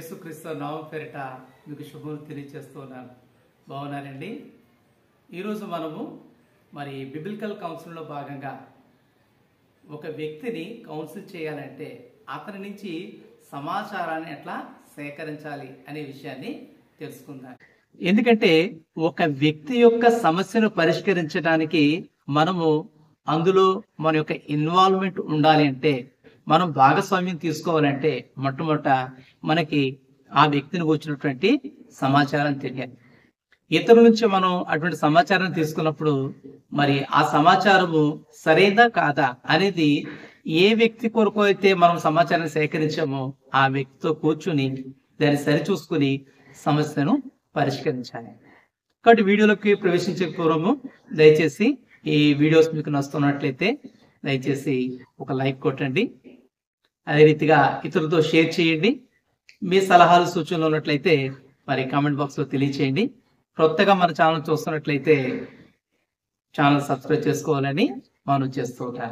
యేసుక్రీస్తు నామం పేరిట మీకు శుభములు తెలియజేస్తున్నాను. బాగున్నారండి. ఈరోజు మనము బిబిలికల్ కౌన్సిల్లో భాగంగా ఒక వ్యక్తిని కౌన్సిల్ చేయాలంటే అతని నుంచి సమాచారాన్ని ఎట్లా సేకరించాలి అనే విషయాన్ని తెలుసుకుందాం. ఎందుకంటే ఒక వ్యక్తి యొక్క సమస్యను పరిష్కరించడానికి మనము అందులో మన యొక్క ఇన్వాల్వ్మెంట్ ఉండాలి అంటే, మనం భాగస్వామ్యం తీసుకోవాలంటే మొట్టమొదట మనకి ఆ వ్యక్తిని వచ్చినటువంటి సమాచారం తెలియాలి. ఇతరుల నుంచి మనం అటువంటి సమాచారం తీసుకున్నప్పుడు ఆ సమాచారము సరైనదా కాదా అనేది ఏ వ్యక్తి కొరకు అయితే మనం సమాచారం సేకరించామో ఆ వ్యక్తితో కూర్చుని దాన్ని సరిచూసుకుని సమస్యను పరిష్కరించాలి. కాబట్టి వీడియోలోకి ప్రవేశించే పూర్వము దయచేసి ఈ వీడియోస్ మీకు నచ్చుతున్నట్లయితే దయచేసి ఒక లైక్ కొట్టండి. అదే రీతిగా ఇతరులతో షేర్ చేయండి. మీ సలహాలు సూచనలు ఉన్నట్లయితే కామెంట్ బాక్స్ లో తెలియచేయండి. కొత్తగా మన ఛానల్ చూస్తున్నట్లయితే ఛానల్ సబ్స్క్రైబ్ చేసుకోవాలని మనం చేస్తూ ఉంటాం.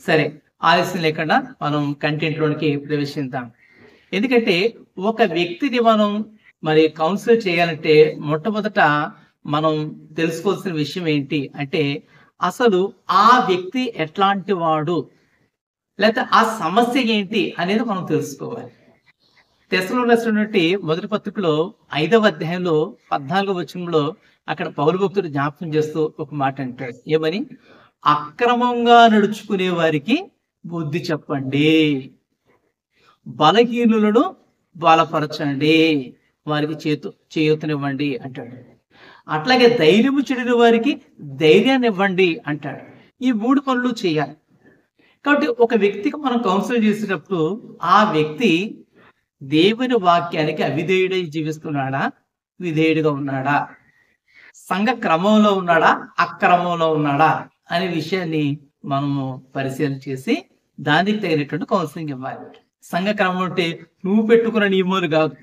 సరే, ఆలస్యం లేకుండా మనం కంటెంట్ లోనికి ప్రవేశిద్దాం. ఎందుకంటే ఒక వ్యక్తిని మనం కౌన్సిల్ చేయాలంటే మొట్టమొదట మనం తెలుసుకోవాల్సిన విషయం ఏంటి అంటే, అసలు ఆ వ్యక్తి ఎట్లాంటి వాడు, లేకపోతే ఆ సమస్య ఏంటి అనేది మనం తెలుసుకోవాలి. తెస్సలోనికీయులకు రాసినటువంటి మొదటి పత్రికలో 5వ అధ్యాయంలో 14వ వచనంలో అక్కడ పౌలు భక్తుడు జ్ఞాపకం చేస్తూ ఒక మాట అంటాడు. ఏమని? అక్రమంగా నడుచుకునే వారికి బుద్ధి చెప్పండి, బలహీనులను బలపరచండి, వారికి చేయూతనివ్వండి అంటాడు. అట్లాగే ధైర్యము చెడిన వారికి ధైర్యాన్ని ఇవ్వండి అంటాడు. ఈ 3 పనులు చేయాలి. కాబట్టి ఒక వ్యక్తికి మనం కౌన్సిల్ చేసేటప్పుడు ఆ వ్యక్తి దేవుని వాక్యానికి అవిధేయుడై జీవిస్తున్నాడా, విధేయుడిగా ఉన్నాడా, సంఘ క్రమంలో ఉన్నాడా, అక్రమంలో ఉన్నాడా అనే విషయాన్ని మనము పరిశీలన చేసి దానికి తగినటువంటి కౌన్సిలింగ్ ఇవ్వాలి. సంఘ క్రమం అంటే నువ్వు పెట్టుకున్న నియమాలు కాదు.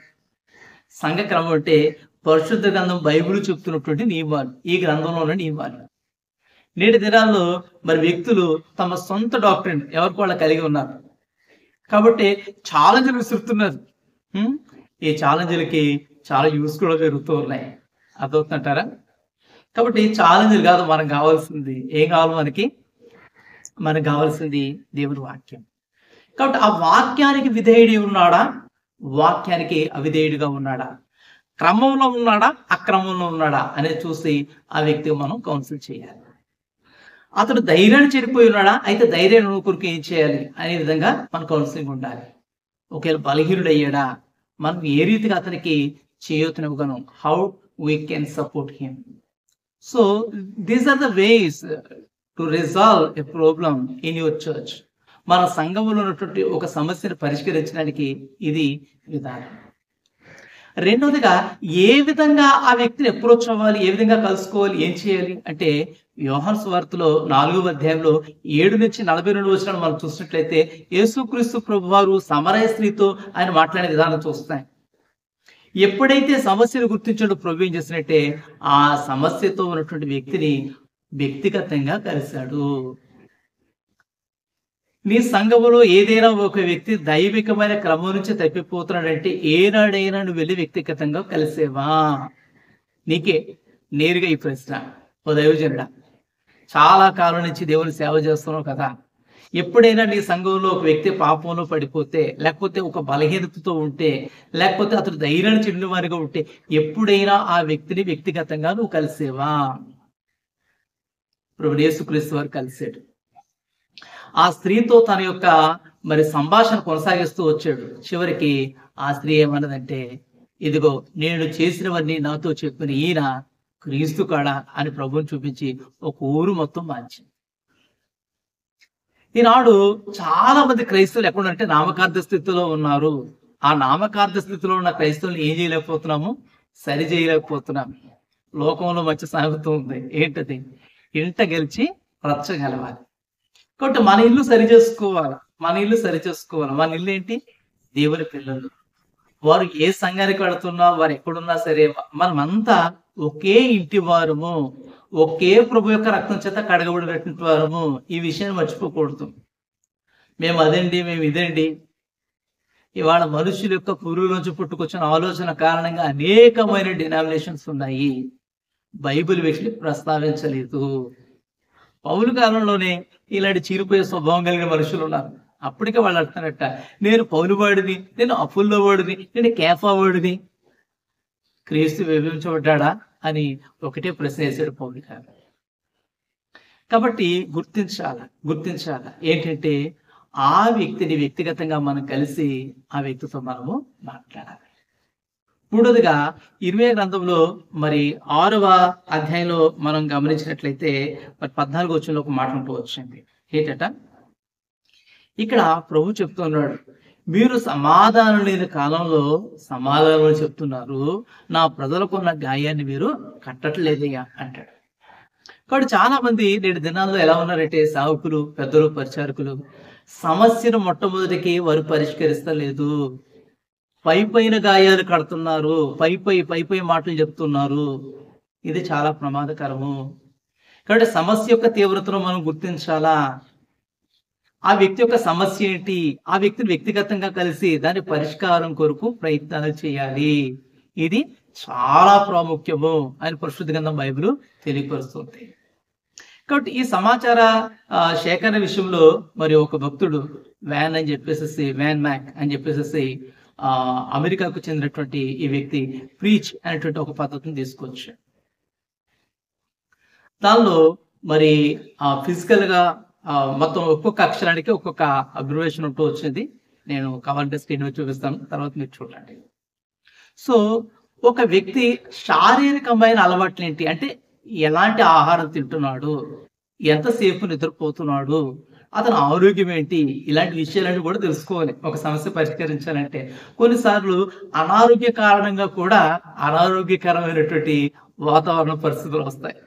సంఘ క్రమం అంటే పరిశుద్ధ గ్రంథం బైబిల్ చెప్తున్నటువంటి నియమాలు, ఈ గ్రంథంలో ఉన్న నియమాలు. నేటి దినాల్లో వ్యక్తులు తమ సొంత డాక్టరీని ఎవరికి వాళ్ళు కలిగి ఉన్నారు కాబట్టి ఛాలెంజ్లు విసురుతున్నారు. ఈ ఛాలెంజ్లకి చాలా యూస్ కూడా జరుగుతూ ఉన్నాయి. అర్థవుతుంటారా? కాబట్టి ఛాలెంజ్లు కాదు, మనకు కావాల్సింది ఏం కావాలి? మనకు కావాల్సింది దేవుని వాక్యం. కాబట్టి ఆ వాక్యానికి విధేయుడి ఉన్నాడా, వాక్యానికి అవిధేయుడిగా ఉన్నాడా, క్రమంలో ఉన్నాడా, అక్రమంలో ఉన్నాడా అనేది చూసి ఆ వ్యక్తికి మనం కౌన్సిల్ చేయాలి. అతడు ధైర్యాన్ని చెడిపోయి ఉన్నాడా, అయితే ధైర్యాన్ని కొరకు ఏం చేయాలి అనే విధంగా మన కౌన్సిలింగ్ ఉండాలి. ఒకవేళ బలహీనుడు అయ్యాడా, మనం ఏ రీతిగా అతనికి చేయూతనివ్వగలం, how we can support him. So these are the ways to resolve a problem in your church. మన సంఘంలో ఉన్నటువంటి ఒక సమస్యను పరిష్కరించడానికి ఇది విధానం. రెండవదిగా ఏ విధంగా ఆ వ్యక్తిని అప్రోచ్ అవ్వాలి, ఏ విధంగా కలుసుకోవాలి, ఏం చేయాలి అంటే, యోహాను సువార్తలో 4వ అధ్యాయంలో 7 నుంచి 42 వచనాలు మనం చూసినట్లయితే యేసుక్రీస్తు ప్రభువారు సమరయ స్త్రీతో ఆయన మాట్లాడే విధానం చూస్తాం. ఎప్పుడైతే సమస్యను గుర్తించడం ప్రభు ఏం చేసినట్టే ఆ సమస్యతో ఉన్నటువంటి వ్యక్తిని వ్యక్తిగతంగా కలిశాడు. నీ సంఘములో ఏదైనా ఒక వ్యక్తి దైవికమైన క్రమం నుంచి తప్పిపోతున్నాడంటే ఏనాడైనా నువ్వు వెళ్ళి వ్యక్తిగతంగా కలిసేవా? నీకే నేరుగా ఈ ప్రశ్న. ఓ దైవజనుడా, చాలా కాలం నుంచి దేవుని సేవ చేస్తున్నావు కదా, ఎప్పుడైనా నీ సంఘంలో ఒక వ్యక్తి పాపంలో పడిపోతే, లేకపోతే ఒక బలహీనతతో ఉంటే, లేకపోతే అతడు ధైర్యాన్ని చెందిన వారిగా ఉంటే ఎప్పుడైనా ఆ వ్యక్తిని వ్యక్తిగతంగా నువ్వు కలిసేవా? ప్రభువు యేసుక్రీస్తు వారు కలిసాడు. ఆ స్త్రీతో తన యొక్క సంభాషణ కొనసాగిస్తూ వచ్చాడు. చివరికి ఆ స్త్రీ ఏమన్నదంటే, ఇదిగో నేను చేసినవన్నీ నాతో చెప్పిన ఈయన క్రీస్తు కాడా అని ప్రభువుని చూపించి ఒక ఊరు మొత్తం మార్చింది. ఈనాడు చాలా మంది క్రైస్తవులు ఎక్కడంటే నామకార్థ స్థితిలో ఉన్నారు. ఆ నామకార్థ స్థితిలో ఉన్న క్రైస్తవులు ఏం చేయలేకపోతున్నాము, సరి చేయలేకపోతున్నాము. లోకంలో మంచి సాగుతూ ఉంది. ఏంటది? ఇంట గెలిచి రచ్చ గెలవాలి. కాబట్టి మన ఇల్లు సరి చేసుకోవాలి. మన ఇల్లు ఏంటి? దేవుని పిల్లలు. వారు ఏ సంఘానికి వెళుతున్నా, వారు ఎక్కడున్నా సరే మనమంతా ఒకే ఇంటి వారము, ఒకే ప్రభు యొక్క రక్తం చేత కడగబడినటువంటి వారము. ఈ విషయాన్ని మర్చిపోకూడదు. మేము అదండి, మేము ఇదండి, ఇవాళ మనుషుల యొక్క పురుగు నుంచి పుట్టుకొచ్చిన ఆలోచన కారణంగా అనేకమైన డినామినేషన్స్ ఉన్నాయి. బైబిల్ వీటిని ప్రస్తావించలేదు. పౌలు కాలంలోనే ఇలాంటి చీలిపోయే స్వభావం కలిగిన మనుషులు ఉన్నారు. అప్పటికే వాళ్ళు అంటున్నారట, నేను పౌలు వాడిని, నేను అపుల్లో వాడిని, నేను కేఫా వాడిని. క్రీస్తు విభజించబడ్డా అని ఒకటే ప్రశ్న వేశాడు పౌలు గారు. కాబట్టి గుర్తించాల ఏంటంటే ఆ వ్యక్తిని వ్యక్తిగతంగా మనం కలిసి ఆ వ్యక్తితో మనము మాట్లాడాలి. మూడోదిగా 20 గ్రంథంలో మరి 6వ అధ్యాయంలో మనం గమనించినట్లయితే మరి 14వ వచనంలో ఒక మాట ఉంటూ వచ్చింది. ఏంటట, ఇక్కడ ప్రభు చెప్తున్నాడు, మీరు సమాధానం లేని కాలంలో సమాధానం చెప్తున్నారు, నా ప్రజలకున్న గాయాన్ని మీరు కట్టట్లేదయ్యా అంటాడు. కాబట్టి చాలా మంది నేటి దినాల్లో ఎలా ఉన్నారంటే సావుకులు, పెద్దలు, పరిచారకులు సమస్యను మొట్టమొదటికి వారు పరిష్కరిస్తలేదు. పైపైన గాయాలు కడుతున్నారు, పై మాటలు చెప్తున్నారు. ఇది చాలా ప్రమాదకరము. కాబట్టి సమస్య యొక్క తీవ్రతను మనం గుర్తించాలా. ఆ వ్యక్తి యొక్క సమస్య ఏంటి, ఆ వ్యక్తిని వ్యక్తిగతంగా కలిసి దాని పరిష్కారం కొరకు ప్రయత్నాలు చేయాలి. ఇది చాలా ప్రాముఖ్యము అని పరిశుద్ధ గ్రంథం బైబిల్ తెలియపరుస్తుంది. కాబట్టి ఈ సమాచార సేకరణ విషయంలో మరి ఒక భక్తుడు వ్యాన్ మ్యాక్ అని చెప్పేసి అమెరికాకు చెందినటువంటి ఈ వ్యక్తి ప్రీచ్ అనేటువంటి ఒక పద్ధతిని తీసుకొచ్చాడు. దానిలో మరి ఫిజికల్ గా మొత్తం ఒక్కొక్క అక్షరానికి ఒక్కొక్క అబ్జర్వేషన్ ఉంటూ వచ్చింది. నేను కావాలంటే స్క్రీన్ మీద చూపిస్తాను, తర్వాత మీరు చూడండి. సో ఒక వ్యక్తి శారీరకమైన అలవాట్లు ఏంటి అంటే ఎలాంటి ఆహారం తింటున్నాడు, ఎంతసేపు నిద్రపోతున్నాడు, అతని ఆరోగ్యం ఏంటి, ఇలాంటి విషయాలన్నీ కూడా తెలుసుకోవాలి ఒక సమస్య పరిష్కరించాలంటే. కొన్నిసార్లు అనారోగ్య కారణంగా కూడా అనారోగ్యకరమైనటువంటి వాతావరణ పరిస్థితులు వస్తాయి.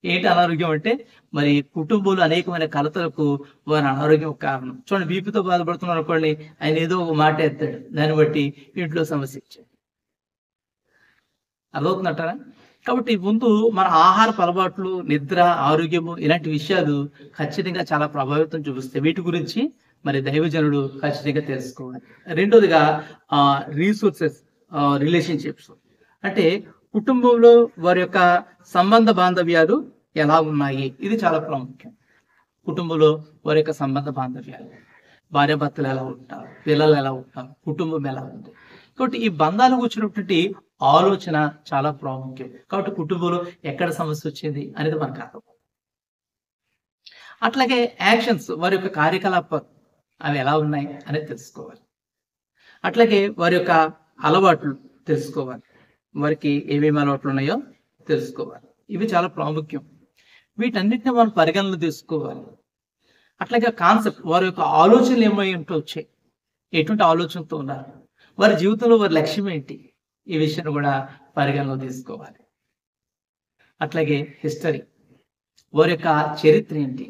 ఏంటి అనారోగ్యం అంటే మరి కుటుంబంలో అనేకమైన కలతలకు వారి అనారోగ్యం కారణం. చూడండి, బీపీతో బాధపడుతున్నారు అనుకోండి, ఆయన ఏదో ఒక మాట ఎత్తాడు, దాన్ని బట్టి ఇంట్లో సమస్య ఇచ్చాడు. అర్థమవుతుందంటారా? కాబట్టి ముందు మన ఆహారపు అలవాట్లు, నిద్ర, ఆరోగ్యము ఇలాంటి విషయాలు ఖచ్చితంగా చాలా ప్రభావితం చూపిస్తాయి. వీటి గురించి మరి దైవజనుడు ఖచ్చితంగా తెలుసుకోవాలి. రెండోదిగా రీసోర్సెస్, రిలేషన్షిప్స్ అంటే కుటుంబంలో వారి యొక్క సంబంధ బాంధవ్యాలు ఎలా ఉన్నాయి, ఇది చాలా ప్రాముఖ్యం. కుటుంబంలో వారి యొక్క సంబంధ బాంధవ్యాలు, భార్యాభర్తలు ఎలా ఉంటారు, పిల్లలు ఎలా ఉంటారు, కుటుంబం ఎలా ఉంది. కాబట్టి ఈ బంధాలకు వచ్చినటువంటి ఆలోచన చాలా ప్రాముఖ్యం. కాబట్టి కుటుంబంలో ఎక్కడ సమస్య వచ్చింది అనేది మనకు అర్థం. అట్లాగే యాక్షన్స్, వారి యొక్క కార్యకలాపాలు అవి ఎలా ఉన్నాయి అనేది తెలుసుకోవాలి. అట్లాగే వారి యొక్క అలవాట్లు తెలుసుకోవాలి, వారికి ఏమేమి అలవాట్లు ఉన్నాయో తెలుసుకోవాలి. ఇవి చాలా ప్రాముఖ్యం. వీటన్నిటిని మనం పరిగణనలో తీసుకోవాలి. అట్లాగే కాన్సెప్ట్, వారి యొక్క ఆలోచనలు ఏమై ఉంటూ వచ్చాయి, ఎటువంటి ఆలోచనతో ఉన్నారు, వారి జీవితంలో వారి లక్ష్యం ఏంటి, ఈ విషయాన్ని కూడా పరిగణలో తీసుకోవాలి. అట్లాగే హిస్టరీ, వారి యొక్క చరిత్ర ఏంటి,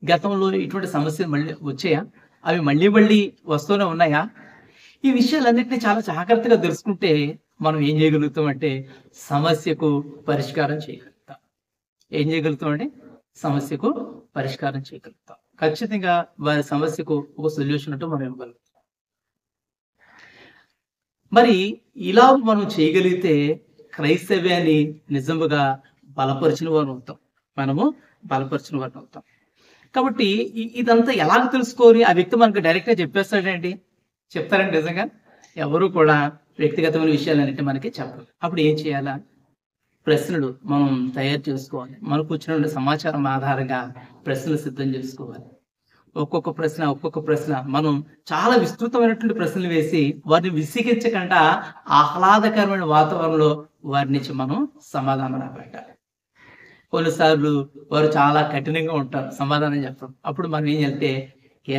గతంలో ఇటువంటి సమస్యలు మళ్ళీ వచ్చాయా, అవి మళ్ళీ వస్తూనే ఉన్నాయా, ఈ విషయాలన్నింటినీ చాలా జాగ్రత్తగా తెలుసుకుంటే మనం ఏం చేయగలుగుతాం అంటే సమస్యకు పరిష్కారం చేయగలుగుతాం. ఏం చేయగలుగుతాం అంటే సమస్యకు పరిష్కారం చేయగలుగుతాం. ఖచ్చితంగా వారి సమస్యకు ఒక సొల్యూషన్ అంటూ మనం ఇవ్వగలుగుతాం. మరి ఇలా మనం చేయగలిగితే క్రైస్తవ్యాన్ని నిజముగా బలపరిచిన వారు అవుతాం, మనము బలపరిచిన వారు అవుతాం. కాబట్టి ఇదంతా ఎలా తెలుసుకోవాలి, ఆ వ్యక్తి మనకు డైరెక్ట్ గా చెప్పేస్తాడండి, చెప్తారండి? నిజంగా ఎవరు కూడా వ్యక్తిగతమైన విషయాలన్నింటి మనకి చెప్పరు. అప్పుడు ఏం చేయాలా? ప్రశ్నలు మనం తయారు చేసుకోవాలి. మనకు వచ్చిన సమాచారం ఆధారంగా ప్రశ్నలు సిద్ధం చేసుకోవాలి. ఒక్కొక్క ప్రశ్న మనం చాలా విస్తృతమైనటువంటి ప్రశ్నలు వేసి వారిని విసిగించకుండా ఆహ్లాదకరమైన వాతావరణంలో వారి నుంచి మనం సమాధానం రాబట్టాలి. కొన్నిసార్లు వారు చాలా కఠినంగా ఉంటారు సమాధానం చెప్పడం. అప్పుడు మనం ఏం చేయాలంటే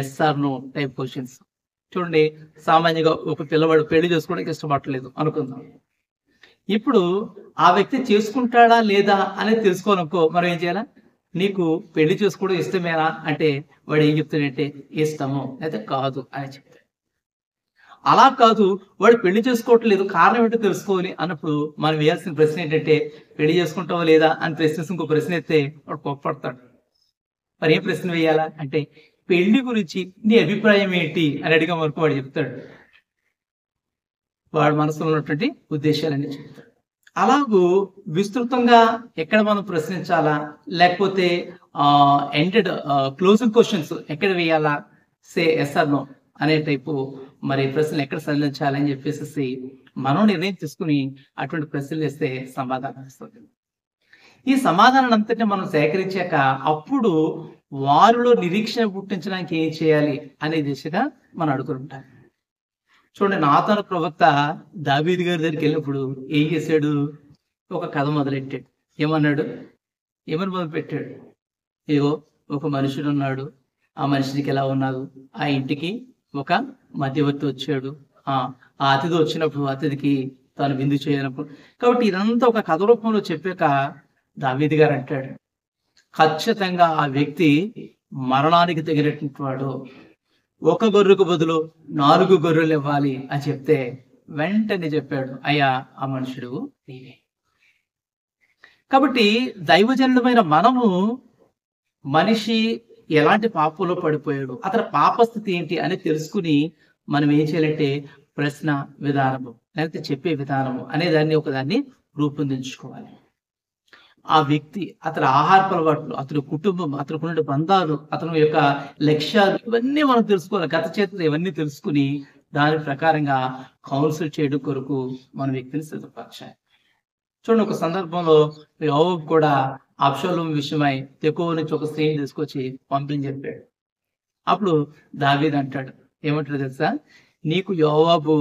yes or no type questions. చూడండి, సామాన్యంగా ఒక పిల్లవాడు పెళ్లి చేసుకోవడానికి ఇష్టపడలేదు అనుకుందాం. ఇప్పుడు ఆ వ్యక్తి చేసుకుంటాడా లేదా అనేది తెలుసుకోవాలనుకో, మనం ఏం చేయాలా? నీకు పెళ్లి చేసుకోవడం ఇష్టమేనా అంటే వాడు ఏం చెప్తాడంటే ఇష్టము అయితే కాదు అని చెప్తాడు. అలా కాదు, వాడు పెళ్లి చేసుకోవట్లేదు, కారణం ఏంటో తెలుసుకోవాలి అన్నప్పుడు మనం వేయాల్సిన ప్రశ్న ఏంటంటే పెళ్లి చేసుకుంటావా లేదా అని ప్రశ్నిస్తే ఇంకో ప్రశ్న ఎత్తే వాడు కోప్పడతాడు. మరి ఏం ప్రశ్న వేయాలా అంటే పెళ్లి గురించి నీ అభిప్రాయం ఏంటి అని అడిగే వరకు వాడు చెప్తాడు. వాడి మనసులో ఉన్నటువంటి ఉద్దేశాలన్నీ చెప్తాడు. అలాగూ విస్తృతంగా ఎక్కడ మనం ప్రశ్నించాలా, లేకపోతే ఎండెడ్ క్లోజింగ్ క్వశ్చన్స్ ఎక్కడ వేయాలా, సే ఎస్ ఆర్ నో అనే టైపు మరి ప్రశ్నలు ఎక్కడ సంధించాలని చెప్పేసి మనం నిర్ణయం తీసుకుని అటువంటి ప్రశ్నలు వేస్తే సమాధానం వస్తుంది. ఈ సమాధానం అంతటి మనం సేకరించాక అప్పుడు వారిలో నిరీక్షణ పుట్టించడానికి ఏం చేయాలి అనే దిశగా మనం అడుగుతుంటాం. చూడండి, నాతాను ప్రవక్త దావీదు గారి దగ్గరికి వెళ్ళినప్పుడు ఏం చేశాడు? ఒక కథ మొదలెట్టాడు. ఏమని మొదలుపెట్టాడు? ఏవో ఒక మనుషుడు ఉన్నాడు, ఆ మనిషికి ఎలా ఉన్నాడు, ఆ ఇంటికి ఒక మధ్యవర్తి వచ్చాడు, ఆ అతిథి వచ్చినప్పుడు అతిథికి తాను విందు చేయనప్పుడు. కాబట్టి ఇదంతా ఒక కథ రూపంలో చెప్పాక దావీదు గారు అంటాడు, ఖచ్చితంగా ఆ వ్యక్తి మరణానికి తగినటువంటి వాడు, ఒక గొర్రెకు బదులు 4 గొర్రెలు ఇవ్వాలి అని చెప్తే వెంటనే చెప్పాడు, అయ్యా ఆ మనుషుడు నీవే. కాబట్టి దైవజనుడమైన మనము మనిషి ఎలాంటి పాపంలో పడిపోయాడు, అతని పాపస్థితి ఏంటి అని తెలుసుకుని మనం ఏం చేయాలంటే ప్రశ్న విధానము లేకపోతే చెప్పే విధానము అనే దాన్ని ఒకదాన్ని రూపొందించుకోవాలి. ఆ వ్యక్తి, అతని ఆహారపు అలవాట్లు, అతని కుటుంబం, అతనికి బంధాలు, అతని యొక్క లక్ష్యాలు ఇవన్నీ మనం తెలుసుకోవాలి. గత చేతులు ఇవన్నీ తెలుసుకుని దాని ప్రకారంగా కౌన్సిల్ చేయడం కొరకు మన వ్యక్తిని సిద్ధపరచాలి. చూడండి, ఒక సందర్భంలో యోబు కూడా అబ్షాలోము విషయమై తెకోవ నుంచి ఒక స్త్రీని తీసుకొచ్చి పంపించి చెప్పాడు. అప్పుడు దావీదు అంటాడు, ఏమంటాడు తెలుసా? నీకు యోవాబు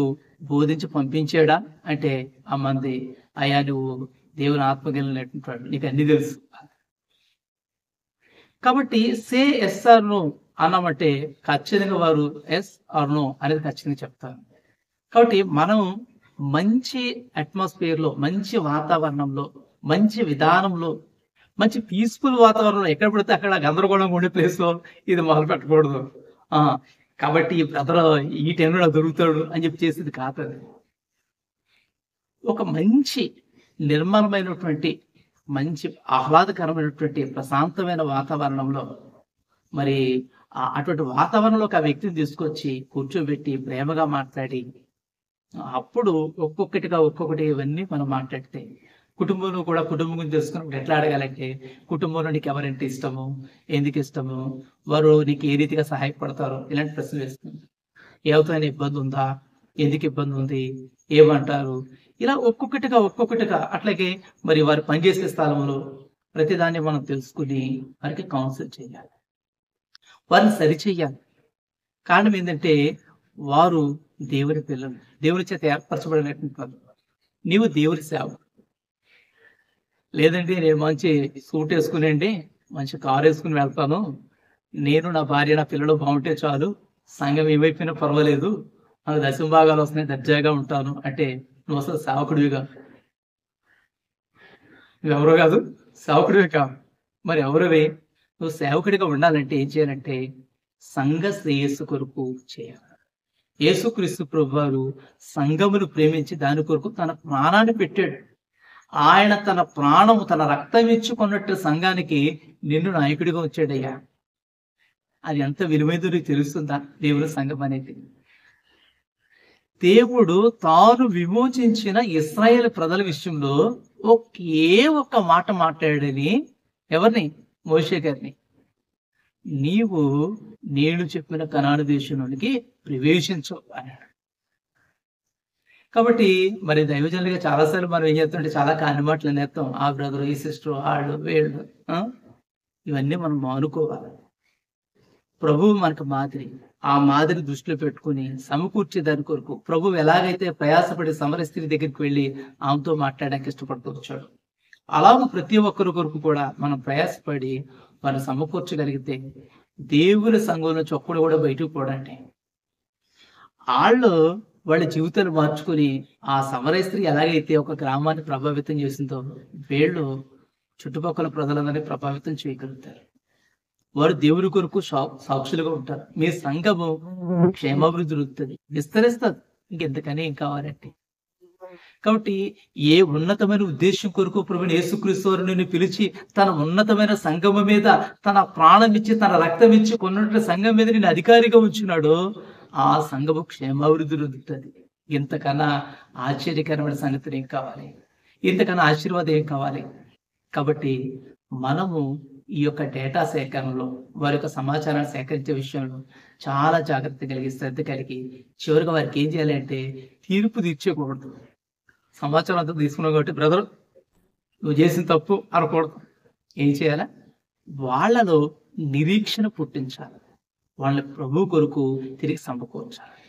బోధించి పంపించాడా అంటే ఆ మంది, అయ్యా నువ్వు దేవుని ఆత్మగలిగినటువంటి వాడు, నీకు అన్ని తెలుసు. కాబట్టి సే ఎస్ ఆర్ నో అన్నామంటే ఖచ్చితంగా వారు ఎస్ ఆర్ నో అనేది ఖచ్చితంగా చెప్తారు. కాబట్టి మనం మంచి అట్మాస్ఫియర్లో, మంచి వాతావరణంలో, మంచి విధానంలో, మంచి పీస్ఫుల్ వాతావరణంలో ఎక్కడ పడితే అక్కడ గందరగోళంగా ఉండే ప్లేస్లో ఇది మొదలు పెట్టకూడదు. కాబట్టి ఈ బ్రదర్ ఈ టైంలో దొరుకుతాడు అని చెప్పి చేసేది కాదు. ఒక మంచి నిర్మలమైనటువంటి, మంచి ఆహ్లాదకరమైనటువంటి ప్రశాంతమైన వాతావరణంలో మరి అటువంటి వాతావరణంలోకి ఆ వ్యక్తిని తీసుకొచ్చి కూర్చోబెట్టి ప్రేమగా మాట్లాడి అప్పుడు ఒక్కొక్కటి ఇవన్నీ మనం మాట్లాడితే కుటుంబంలో కూడా కుటుంబం గురించి తెలుసుకున్నప్పుడు ఎట్లా అడగాలంటే, కుటుంబంలో నీకు ఎవరంటే ఇష్టము, ఎందుకు ఇష్టము, వారు నీకు ఏ రీతిగా సహాయపడతారు, ఇలాంటి ప్రశ్నలు వేస్తుంది. ఎవరితో ఇబ్బంది ఉందా, ఎందుకు ఇబ్బంది ఉంది, ఏమంటారు, ఇలా ఒక్కొక్కటిగా అట్లాగే మరి వారు పనిచేసే స్థలంలో ప్రతిదాన్ని మనం తెలుసుకుని వారికి కౌన్సిల్ చేయాలి, వారిని సరిచేయాలి. కారణం ఏంటంటే వారు దేవుని పిల్లలు, దేవుని చేత ఏర్పరచబడినటువంటి వారు. నీవు దేవుని సేవ. లేదంటే నేను మంచి సూట్ వేసుకునేండి, మంచి కారు వేసుకుని వెళ్తాను, నేను నా భార్య నా పిల్లలు బాగుంటే చాలు, సంఘం ఏమైపోయినా పర్వాలేదు, నాకు దశమ భాగాలు వస్తున్నాయి, దర్జాగా ఉంటాను అంటే నువ్వు అసలు సేవకుడివిగా, నువ్వెవరో కాదు, సేవకుడివి కాదు. మరి ఎవరివి? నువ్వు సేవకుడిగా ఉండాలంటే ఏం చేయాలంటే సంఘ శ్రేయస్సు కొరకు చేయాలి. యేసుక్రీస్తు ప్రభువారు సంఘమును ప్రేమించి దాని కొరకు తన ప్రాణాన్ని పెట్టాడు. ఆయన తన ప్రాణము, తన రక్తం ఇచ్చుకున్నట్టు సంఘానికి నిన్ను నాయకుడిగా వచ్చాడయ్యా. అది ఎంత విలువైందో నీకు తెలుస్తుందా? దేవుని సంఘం అనేది దేవుడు తాను విమోచించిన ఇశ్రాయేలు ప్రజల విషయంలో ఒక్క మాట మాట్లాడని, ఎవరిని? మోషే గారిని. నీవు నేను చెప్పిన కనాను దేశంలోనికి ప్రవేశించు అన్నాడు. కాబట్టి మరి దైవజనులుగా చాలాసార్లు మనం ఏం చేస్తామంటే చాలా కాని మాటలు నేస్తాం. ఆ బ్రదరు, ఈ సిస్టర్, వాళ్ళు వీళ్ళు, ఇవన్నీ మనం మానుకోవాలి. ప్రభువు మనకు మాదిరి. ఆ మాదిరి దృష్టిలో పెట్టుకుని సమకూర్చే దాని కొరకు ప్రభువు ఎలాగైతే ప్రయాసపడి సమర స్త్రీ దగ్గరికి వెళ్ళి ఆమెతో మాట్లాడడానికి ఇష్టపడుతూ వచ్చాడు, అలాగే ప్రతి ఒక్కరి కొరకు కూడా మనం ప్రయాసపడి వారిని సమకూర్చగలిగితే దేవుని సంఘం నుంచి ఒక్కడు కూడా బయటకు పోడండి. వాళ్ళ జీవితాలు మార్చుకుని ఆ సమర స్త్రీ ఎలాగైతే ఒక గ్రామాన్ని ప్రభావితం చేసిందో వీళ్ళు చుట్టుపక్కల ప్రజలందరినీ ప్రభావితం చేయగలుగుతారు. వారు దేవుని కొరకు సాక్షులుగా ఉంటారు. మీ సంఘము క్షేమాభివృద్ధి జరుగుతుంది, విస్తరిస్తుంది. ఇంకెంతకని ఏం కావాలంటే, కాబట్టి ఏ ఉన్నతమైన ఉద్దేశం కొరకు ప్రభువైన యేసుక్రీస్తు వారు నిన్ను పిలిచి తన ఉన్నతమైన సంఘము మీద తన ప్రాణం ఇచ్చి తన రక్తం ఇచ్చి కొన్నట్టు సంఘం మీద నేను అధికారిగా ఉంచున్నాడో ఆ సంఘము క్షేమాభివృద్ధి జరుగుతుంది. ఇంతకన్నా ఆశ్చర్యకరమైన సంగతులు ఏం కావాలి? ఇంతకన్నా ఆశీర్వాదం ఏం కావాలి? కాబట్టి మనము ఈ యొక్క డేటా సేకరణలో, వారి యొక్క సమాచారాన్ని సేకరించే విషయంలో చాలా జాగ్రత్త కలిగి, శ్రద్ధ కలిగి, చివరిగా వారికి ఏం చేయాలి అంటే తీర్పు తీర్చకూడదు. సమాచారం అంతా తీసుకున్నావు కాబట్టి బ్రదర్ నువ్వు చేసిన తప్పు అనకూడదు. ఏం చేయాలా? వాళ్ళలో నిరీక్షణ పుట్టించాలి. వాళ్ళని ప్రభు కొరకు తిరిగి సమకూర్చాలి.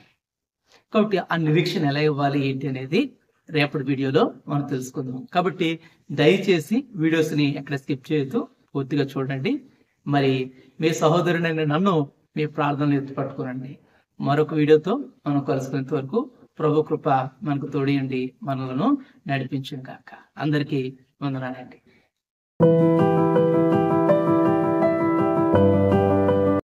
కాబట్టి ఆ నిరీక్షణ ఎలా ఇవ్వాలి ఏంటి అనేది రేపటి వీడియోలో మనం తెలుసుకుందాం. కాబట్టి దయచేసి వీడియోస్ని ఎక్కడ స్కిప్ చేయొద్దు, పూర్తిగా చూడండి. మరి మీ సహోదరుడైన నన్ను మీ ప్రార్థనలు ఎత్తుపట్టుకోనండి. మరొక వీడియోతో మనం కలుసుకునేంత వరకు ప్రభు కృప మనకు తోడియండి, మనలను నడిపించును గాక. అందరికీ వందనాలండి.